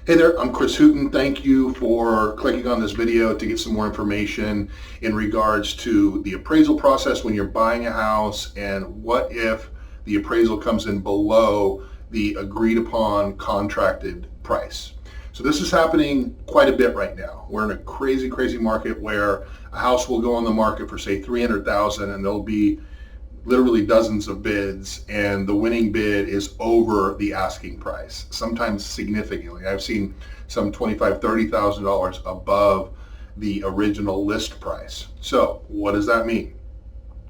Hey there, I'm Chris Hooten. Thank you for clicking on this video to get some more information in regards to the appraisal process when you're buying a house, and what if the appraisal comes in below the agreed upon contracted price. So this is happening quite a bit right now. We're in a crazy market where a house will go on the market for say 300,000 and there'll be literally dozens of bids, and the winning bid is over the asking price, sometimes significantly. I've seen some $25,000, $30,000 above the original list price. So what does that mean?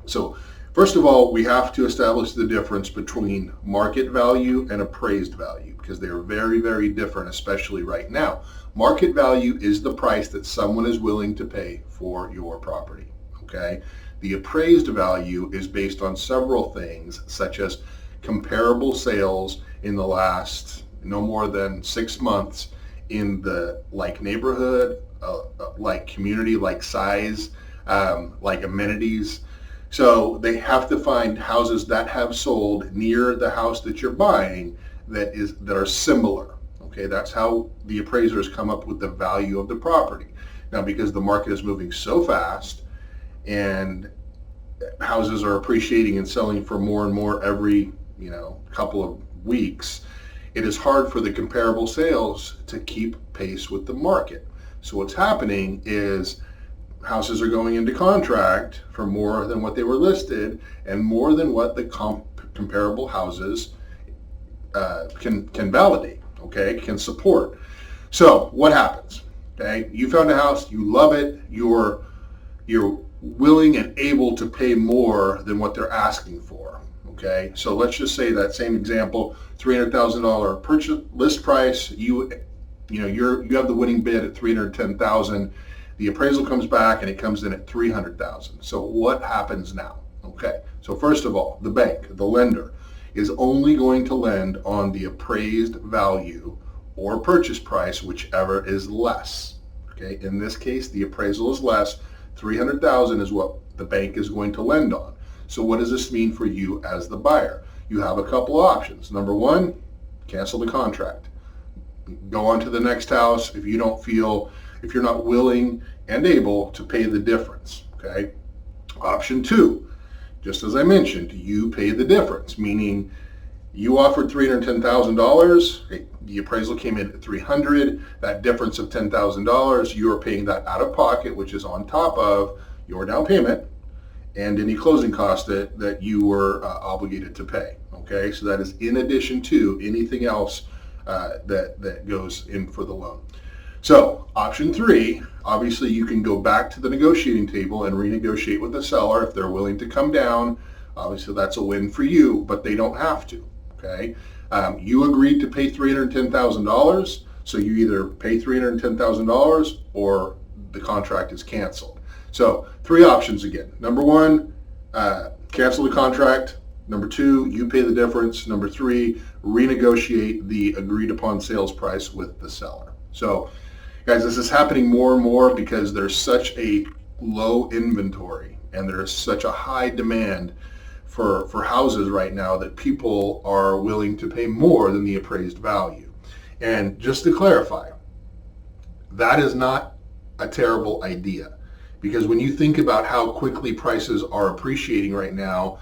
So first of all, we have to establish the difference between market value and appraised value, because they are very different, especially right now. Market value is the price that someone is willing to pay for your property, okay? The appraised value is based on several things, such as comparable sales in the last no more than 6 months in the like neighborhood, like community, like size, like amenities. So they have to find houses that have sold near the house that you're buying that are similar. Okay, that's how the appraisers come up with the value of the property. Now, because the market is moving so fast, and houses are appreciating and selling for more and more every couple of weeks, it is hard for the comparable sales to keep pace with the market. So what's happening is houses are going into contract for more than what they were listed and more than what the comparable houses can validate, okay, can support. So what happens? Okay, you found a house, you love it, you're willing and able to pay more than what they're asking for. Okay, so let's just say that same example, $300,000 purchase list price. You have the winning bid at $310,000. The appraisal comes back and it comes in at $300,000. So what happens now? Okay, so first of all, the bank, the lender, is only going to lend on the appraised value or purchase price, whichever is less. Okay, in this case, the appraisal is less. $300,000 is what the bank is going to lend on. So what does this mean for you as the buyer? You have a couple of options. Number one, cancel the contract. Go on to the next house if you're not willing and able to pay the difference. Okay. Option two, just as I mentioned, you pay the difference, meaning you offered $310,000. The appraisal came in at $300,000. That difference of $10,000, you are paying that out of pocket, which is on top of your down payment and any closing costs that you were obligated to pay. Okay, so that is in addition to anything else that goes in for the loan. So option three, obviously you can go back to the negotiating table and renegotiate with the seller if they're willing to come down. Obviously that's a win for you, but they don't have to. Okay, you agreed to pay $310,000, so you either pay $310,000 or the contract is canceled. So three options again. Number one, cancel the contract. Number two, you pay the difference. Number three, renegotiate the agreed upon sales price with the seller. So guys, this is happening more and more because there's such a low inventory and there's such a high demand for houses right now that people are willing to pay more than the appraised value. And just to clarify, that is not a terrible idea, because when you think about how quickly prices are appreciating right now,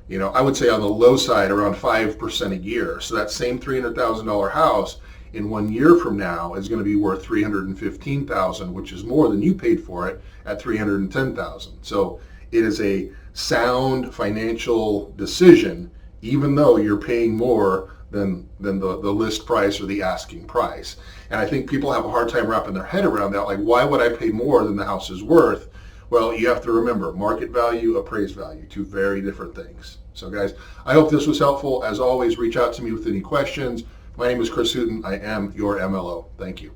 I would say on the low side around 5% a year. So that same $300,000 house in 1 year from now is going to be worth $315,000, which is more than you paid for it at $310,000. So it is a sound financial decision, even though you're paying more than the list price or the asking price. And I think people have a hard time wrapping their head around that. Like, why would I pay more than the house is worth? Well, you have to remember, market value, appraised value, two very different things. So guys, I hope this was helpful. As always, reach out to me with any questions. My name is Chris Hooten. I am your MLO. Thank you.